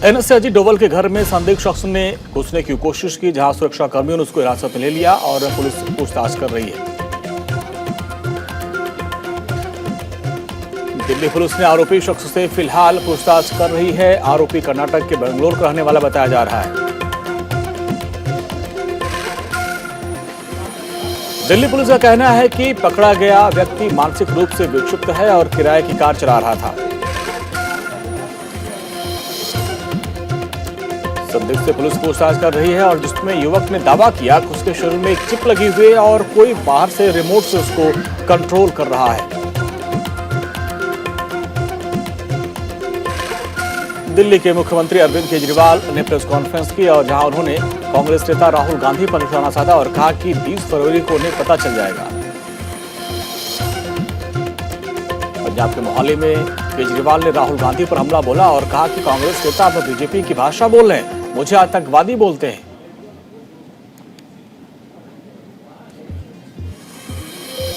NSA Ajit Doval के घर में संदिग्ध शख्स ने घुसने की कोशिश की, जहां सुरक्षा कर्मियों ने उसको हिरासत में ले लिया और पुलिस पूछताछ कर रही है। दिल्ली पुलिस ने आरोपी शख्स से फिलहाल पूछताछ कर रही है। आरोपी कर्नाटक के बेंगलोर का रहने वाला बताया जा रहा है। दिल्ली पुलिस का कहना है कि पकड़ा गया व्यक्ति मानसिक रूप से विक्षिप्त है और किराए की कार चला रहा था। संदिग्ध से पुलिस पूछताछ कर रही है और जिसमें युवक ने दावा किया कि उसके शरीर में एक चिप लगी हुई है और कोई बाहर से रिमोट से उसको कंट्रोल कर रहा है। दिल्ली के मुख्यमंत्री अरविंद केजरीवाल ने प्रेस कॉन्फ्रेंस की और जहां उन्होंने कांग्रेस नेता राहुल गांधी पर निशाना साधा और कहा कि 20 फरवरी को उन्हें पता चल जाएगा। पंजाब के मोहाली में केजरीवाल ने राहुल गांधी पर हमला बोला और कहा कि कांग्रेस नेता अब बीजेपी की भाषा बोल रहे हैं, मुझे आतंकवादी बोलते हैं।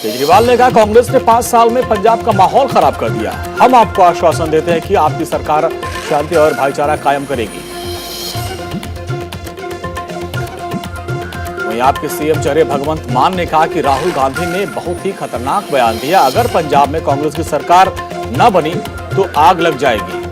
केजरीवाल ने कहा कांग्रेस ने 5 साल में पंजाब का माहौल खराब कर दिया। हम आपको आश्वासन देते हैं कि आपकी सरकार शांति और भाईचारा कायम करेगी। वहीं आपके सीएम चेहरे भगवंत मान ने कहा कि राहुल गांधी ने बहुत ही खतरनाक बयान दिया। अगर पंजाब में कांग्रेस की सरकार न बनी तो आग लग जाएगी।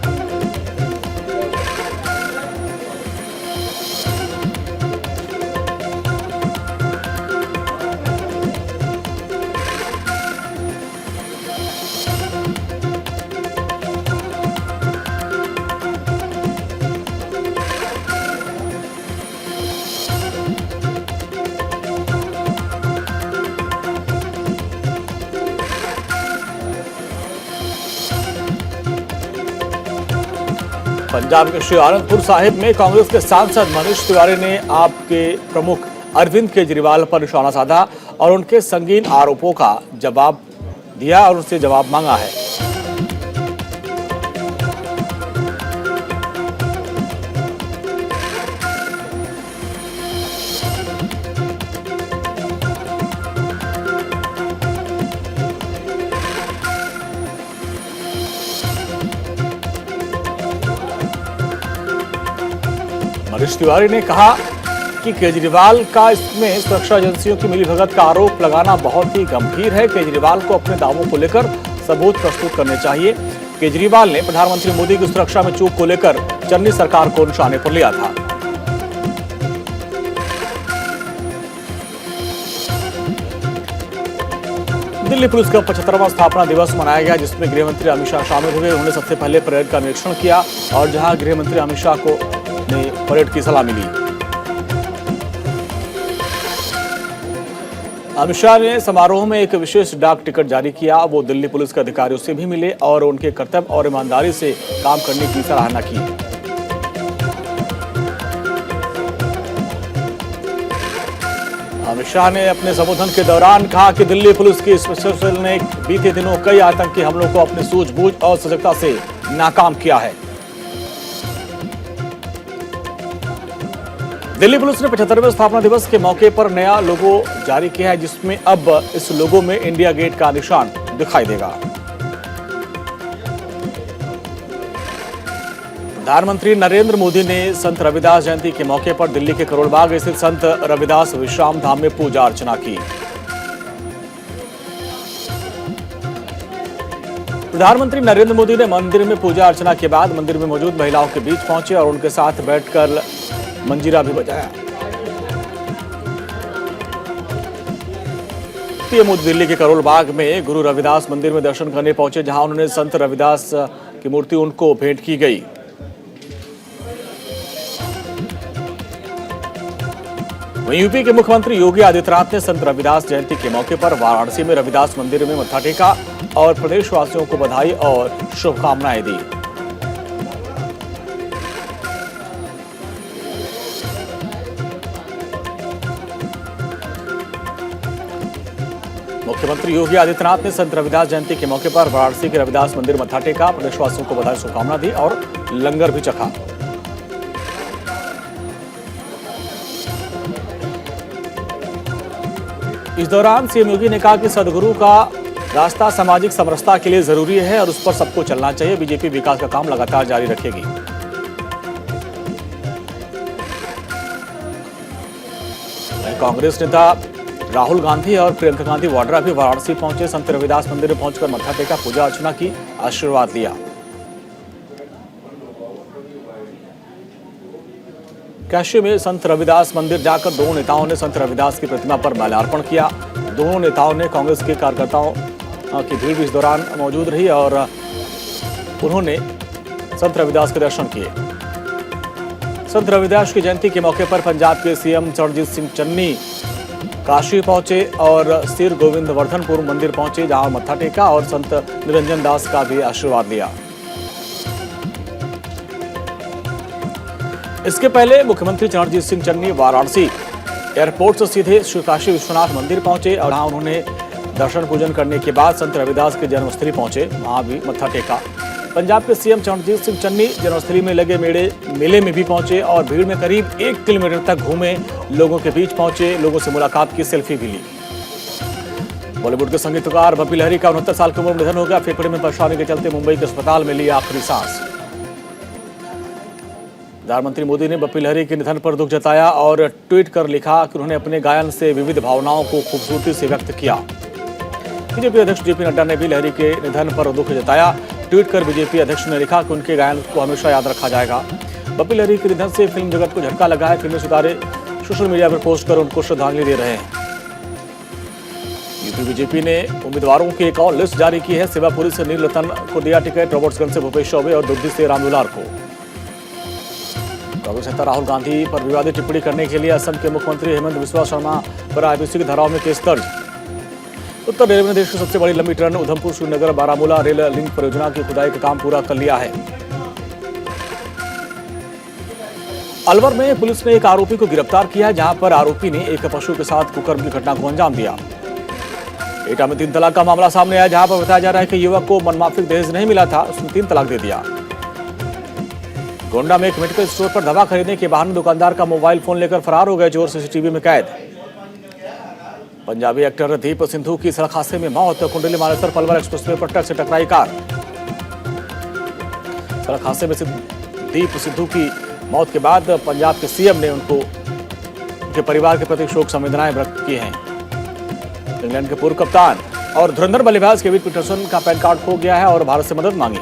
पंजाब के श्री आनंदपुर साहिब में कांग्रेस के सांसद मनीष तिवारी ने आपके प्रमुख अरविंद केजरीवाल पर निशाना साधा और उनके संगीन आरोपों का जवाब दिया और उनसे जवाब मांगा है। मनीष तिवारी ने कहा कि केजरीवाल का इसमें सुरक्षा एजेंसियों की मिलीभगत का आरोप लगाना बहुत ही गंभीर है। केजरीवाल को अपने दावों को लेकर सबूत प्रस्तुत करने चाहिए। केजरीवाल ने प्रधानमंत्री मोदी की सुरक्षा में चूक को लेकर चन्नी सरकार को निशाने पर लिया था। दिल्ली पुलिस का 75वां स्थापना दिवस मनाया गया, जिसमें गृहमंत्री अमित शाह शामिल हुए। उन्होंने सबसे पहले परेड का निरीक्षण किया और जहां गृहमंत्री अमित शाह को ने परेड की सलामी ली। अमित शाह ने समारोह में एक विशेष डाक टिकट जारी किया। वो दिल्ली पुलिस के अधिकारियों से भी मिले और उनके कर्तव्य और ईमानदारी से काम करने की सराहना की। अमित शाह ने अपने संबोधन के दौरान कहा कि दिल्ली पुलिस की स्पेशल सेल ने बीते दिनों कई आतंकी हमलों को अपनी सूझबूझ और सजगता से नाकाम किया है। दिल्ली पुलिस ने 75वें स्थापना दिवस के मौके पर नया लोगो जारी किया है, जिसमें अब इस लोगो में इंडिया गेट का निशान दिखाई देगा। प्रधानमंत्री नरेंद्र मोदी ने संत रविदास जयंती के मौके पर दिल्ली के करोल बाग स्थित संत रविदास विश्राम धाम में पूजा अर्चना की। प्रधानमंत्री नरेंद्र मोदी ने मंदिर में पूजा अर्चना के बाद मंदिर में मौजूद महिलाओं के बीच पहुंचे और उनके साथ बैठकर मंजीरा भी बजाया। मोदी दिल्ली के करोल बाग में गुरु रविदास मंदिर में दर्शन करने पहुंचे, जहां उन्होंने संत रविदास की मूर्ति उनको भेंट की गई। वहीं यूपी के मुख्यमंत्री योगी आदित्यनाथ ने संत रविदास जयंती के मौके पर वाराणसी में रविदास मंदिर में मत्था टेका और प्रदेशवासियों को बधाई और शुभकामनाएं दी। मुख्यमंत्री योगी आदित्यनाथ ने संत रविदास जयंती के मौके पर वाराणसी के रविदास मंदिर मत्था टेका, प्रदेशवासियों को बधाई शुभकामना दी और लंगर भी चखा। इस दौरान सीएम योगी ने कहा कि सदगुरु का रास्ता सामाजिक समरसता के लिए जरूरी है और उस पर सबको चलना चाहिए। बीजेपी विकास का काम लगातार जारी रखेगी। कांग्रेस नेता राहुल गांधी और प्रियंका गांधी वाड्रा भी वाराणसी पहुंचे। संत रविदास मंदिर में पहुंचकर मत्था टेका, पूजा अर्चना की, आशीर्वाद लिया। काशी में संत रविदास मंदिर जाकर दोनों नेताओं ने संत रविदास की प्रतिमा पर माल्यार्पण किया। दोनों नेताओं ने कांग्रेस के कार्यकर्ताओं की भीड़ भी इस दौरान मौजूद रही और उन्होंने संत रविदास के दर्शन किए। संत रविदास की जयंती के मौके पर पंजाब के सीएम चरणजीत सिंह चन्नी काशी पहुंचे और सिर गोविंदवर्धनपुर मंदिर पहुंचे, जहां मत्था टेका और संत निरंजन दास का भी आशीर्वाद लिया। इसके पहले मुख्यमंत्री चरणजीत सिंह चन्नी वाराणसी एयरपोर्ट से सीधे श्री काशी विश्वनाथ मंदिर पहुंचे और वहां उन्होंने दर्शन पूजन करने के बाद संत रविदास के जन्मस्थली पहुंचे, वहां भी मत्था टेका। पंजाब के सीएम चरणजीत सिंह चन्नी जन्मस्थली में लगे मेले में भी पहुंचे और भीड़ में करीब 1 किलोमीटर तक घूमे, लोगों के बीच पहुंचे, लोगों से मुलाकात की, सेल्फी भी ली। बॉलीवुड के संगीतकार बप्पी लहरी का 69 साल की उम्र में निधन हो गया। फेफड़े में परेशानी के चलते मुंबई के अस्पताल में ली आखिरी सांस। प्रधानमंत्री मोदी ने बप्पी लहरी के निधन पर दुख जताया और ट्वीट कर लिखा कि उन्होंने अपने गायन से विविध भावनाओं को खूबसूरती से व्यक्त किया। बीजेपी अध्यक्ष जेपी नड्डा ने भी लहरी के निधन पर दुख जताया। ट्वीट कर बीजेपी अध्यक्ष ने लिखा कि उनके गायन को हमेशा याद रखा जाएगा। बप्पी लहरी के निधन से फिल्म जगत को झटका लगा है। फिल्मी सितारे सोशल मीडिया पर पोस्ट कर उनको श्रद्धांजलि दे रहे हैं। यूपी बीजेपी ने उम्मीदवारों की एक और लिस्ट जारी की है। सेवापुरी से नील रतन को दिया टिकट, रॉबर्ट्सगंज से भूपेश चौबे और दुर्गी से रामदुलार को। कांग्रेस नेता राहुल गांधी पर विवादित टिप्पणी करने के लिए असम के मुख्यमंत्री हेमंत बिस्वा शर्मा पर आईपीसी की धाराओं में केस दर्ज। उत्तर रेलवे ने देश की सबसे बड़ी लंबी train Udhampur Srinagar Baramulla rail link परियोजना की खुदाई का काम पूरा कर लिया है। अलवर में पुलिस ने एक आरोपी को गिरफ्तार किया, जहां पर आरोपी ने एक पशु के साथ कुकर्म की घटना को अंजाम दिया। एटा में 3 तलाक का मामला सामने आया, जहां पर बताया जा रहा है कि युवक को मनमाफिक दहेज नहीं मिला था, उसने 3 तलाक दे दिया। गोंडा में एक मेडिकल स्टोर पर दवा खरीदने के बहाने दुकानदार का मोबाइल फोन लेकर फरार हो गए चोर, सीसीटीवी में कैद। पंजाबी एक्टर दीप सिंधु की सड़क हादसे में मौत। कुंडली मानेसर पलवल एक्सप्रेसवे पर ट्रक से टकराई कार। सड़क हादसे में दीप सिंधु की मौत के बाद पंजाब के सीएम ने उनके परिवार के प्रति शोक संवेदनाएं व्यक्त की हैं। इंग्लैंड के पूर्व कप्तान और धुरंधर बल्लेबाज केविन पीटरसन का पैन कार्ड खो गया है और भारत से मदद मांगी।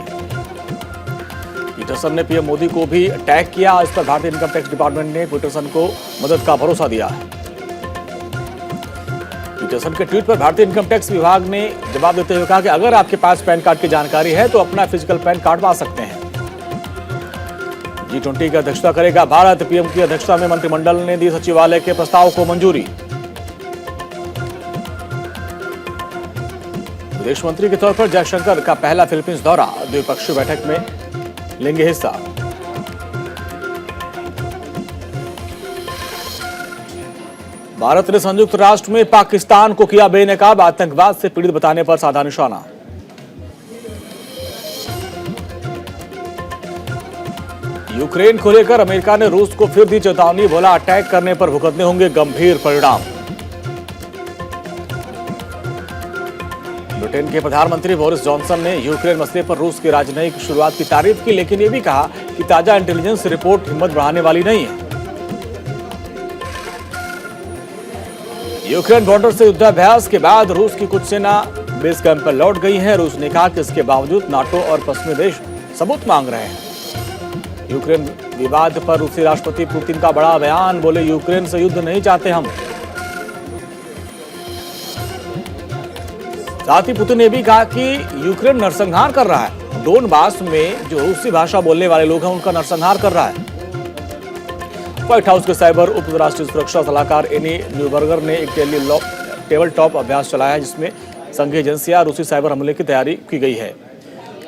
पीटरसन ने पीएम मोदी को भी टैग किया। इस पर भारतीय इनकम टैक्स डिपार्टमेंट ने पीटरसन को मदद का भरोसा दिया है। पीटरसन के ट्वीट पर भारतीय इनकम टैक्स विभाग ने जवाब देते हुए कहा कि अगर आपके पास पैन कार्ड की जानकारी है तो अपना फिजिकल पैन कार्ड पा सकते हैं। G20 की अध्यक्षता करेगा भारत। पीएम की अध्यक्षता में मंत्रिमंडल ने दी सचिवालय के प्रस्ताव को मंजूरी। विदेश मंत्री के तौर पर जयशंकर का पहला फिलीपींस दौरा, द्विपक्षीय बैठक में लेंगे हिस्सा। भारत ने संयुक्त राष्ट्र में पाकिस्तान को किया बेनकाब, आतंकवाद से पीड़ित बताने पर साधा निशाना। यूक्रेन को लेकर अमेरिका ने रूस को फिर दी चेतावनी, बोला अटैक करने पर भुगतने होंगे गंभीर परिणाम। ब्रिटेन के प्रधानमंत्री बोरिस जॉनसन ने यूक्रेन मसले पर रूस की राजनयिक शुरुआत की तारीफ की, लेकिन यह भी कहा कि ताजा इंटेलिजेंस रिपोर्ट हिम्मत बढ़ाने वाली नहीं है। यूक्रेन बॉर्डर से युद्धाभ्यास के बाद रूस की कुछ सेना बेस कैंप पर लौट गई है। रूस ने कहा कि इसके बावजूद नाटो और पश्चिमी देश सबूत मांग रहे हैं। यूक्रेन विवाद पर रूसी राष्ट्रपति पुतिन का बड़ा बयान, बोले यूक्रेन से युद्ध नहीं चाहते हम। साथ ही पुतिन ने भी कहा कि यूक्रेन नरसंहार कर रहा है। डोनबास में जो रूसी भाषा बोलने वाले लोग हैं उनका नरसंहार कर रहा है। व्हाइट हाउस के साइबर उप राष्ट्रीय सुरक्षा सलाहकार एनी न्यूबर्गर ने एक टेबल टॉप अभ्यास चलाया, जिसमें संघीय एजेंसियां रूसी साइबर हमले की तैयारी की गई है।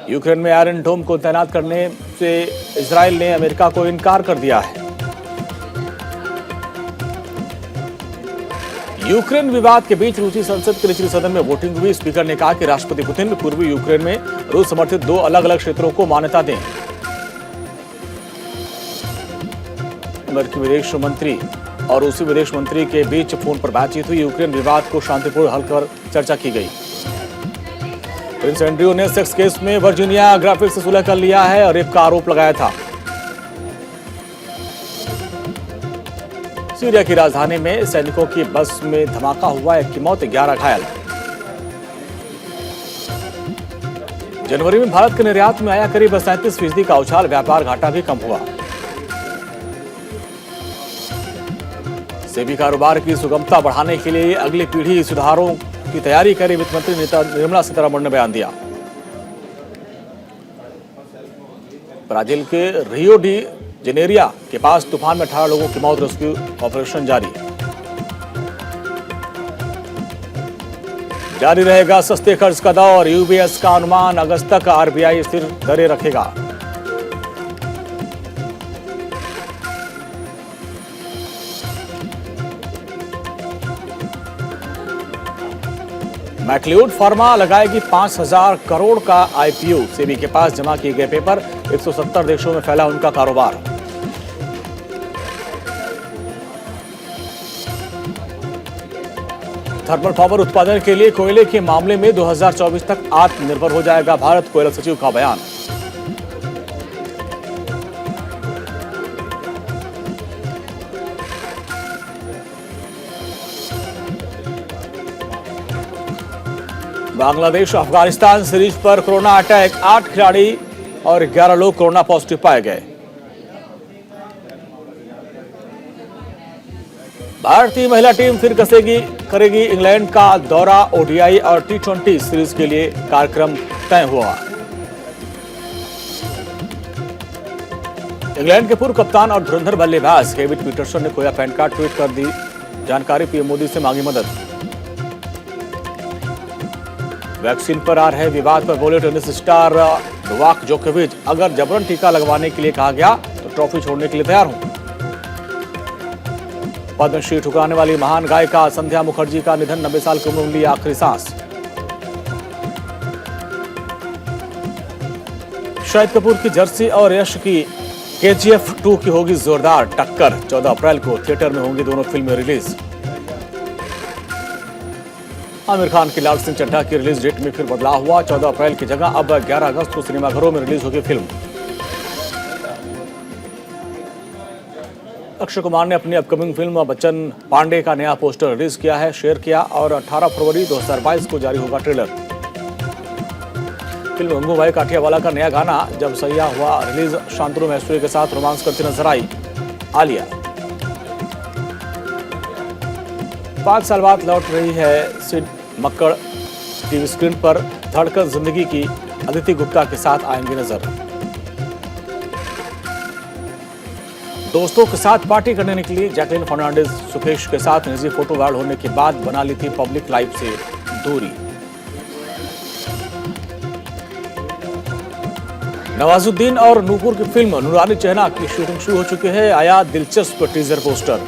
यूक्रेन में आयरन डोम को तैनात करने से इजराइल ने अमेरिका को इनकार कर दिया है। यूक्रेन विवाद के बीच रूसी संसद के निचले सदन में वोटिंग हुई। स्पीकर ने कहा कि राष्ट्रपति पुतिन पूर्वी यूक्रेन में रूस समर्थित 2 अलग-अलग क्षेत्रों को मान्यता दें। अमेरिकी विदेश मंत्री और रूसी विदेश मंत्री के बीच फोन पर बातचीत हुई। यूक्रेन विवाद को शांतिपूर्ण हल कर चर्चा की गई। प्रिंस एंड्रयू ने सेक्स केस में वर्जीनिया ग्राफिक्स से सुलह कर लिया है और रेप का आरोप लगाया था। सीरिया की राजधानी में सैनिकों की बस में धमाका हुआ, 1 की मौत 11 घायल। जनवरी में भारत के निर्यात में आया करीब 37% का उछाल, व्यापार घाटा भी कम हुआ। सेबी कारोबार की सुगमता बढ़ाने के लिए अगली पीढ़ी सुधारों की तैयारी करे, वित्त मंत्री निर्मला सीतारमण ने बयान दिया। ब्राजील के रियो डी जेनेरिया के पास तूफान में 18 लोगों की मौत, रेस्क्यू ऑपरेशन जारी रहेगा। सस्ते कर्ज का दौर, यूबीएस का अनुमान अगस्त तक आरबीआई स्थिर दरें रखेगा। मैक्लियोड फार्मा लगाएगी 5,000 करोड़ का आईपीओ, सेबी के पास जमा किए गए पेपर, 170 देशों में फैला उनका कारोबार। थर्मल पावर उत्पादन के लिए कोयले के मामले में 2024 तक आत्मनिर्भर हो जाएगा भारत, कोयला सचिव का बयान। बांग्लादेश अफगानिस्तान सीरीज पर कोरोना अटैक, 8 खिलाड़ी और 11 लोग कोरोना पॉजिटिव पाए गए। भारतीय महिला टीम फिर करेगी इंग्लैंड का दौरा, ओडीआई और टी20 सीरीज के लिए कार्यक्रम तय हुआ। इंग्लैंड के पूर्व कप्तान और धुरंधर बल्लेबाज डेविड पीटरसन ने खोया पैन कार्ड, ट्वीट कर दी जानकारी, पीएम मोदी से मांगी मदद। वैक्सीन पर आ रहे विवाद पर बोले टेनिस स्टार नोवाक जोकोविच, अगर जबरन टीका लगवाने के लिए कहा गया तो ट्रॉफी छोड़ने के लिए तैयार हूं। पद्मश्री ठुकराने वाली महान गायिका संध्या मुखर्जी का निधन, 90 साल की उम्र में ली आखिरी सांस। शाहिद कपूर की जर्सी और यश की केजीएफ 2 की होगी जोरदार टक्कर, 14 अप्रैल को थिएटर में होंगी दोनों फिल्में रिलीज। आमिर खान की लाल सिंह चड्ढा की रिलीज डेट में फिर बदलाव हुआ, 14 अप्रैल की जगह अब 11 अगस्त को सिनेमाघरों में रिलीज होगी फिल्म। अक्षय कुमार ने अपनी अपकमिंग फिल्म बच्चन पांडे का नया पोस्टर रिलीज किया है, शेयर किया, और 18 फरवरी 2022 को जारी होगा ट्रेलर। फिल्म गंगू भाई काठियावाला का नया गाना जब सैया हुआ रिलीज, शांतनु महेश्वरी के साथ रोमांस करती नजर आई आलिया। 5 साल बाद लौट रही है सिड मक्कड़, टीवी स्क्रीन पर धड़कन जिंदगी की अदिति गुप्ता के साथ आएंगी नजर। दोस्तों के साथ पार्टी करने निकली जैकलिन फर्नांडिस, सुकेश के साथ निजी फोटो वायरल होने के बाद बना ली थी पब्लिक लाइफ से दूरी। नवाजुद्दीन और नूपुर की फिल्म नूरानी चेहरा की शूटिंग शुरू हो चुकी है, आया दिलचस्प टीजर पोस्टर।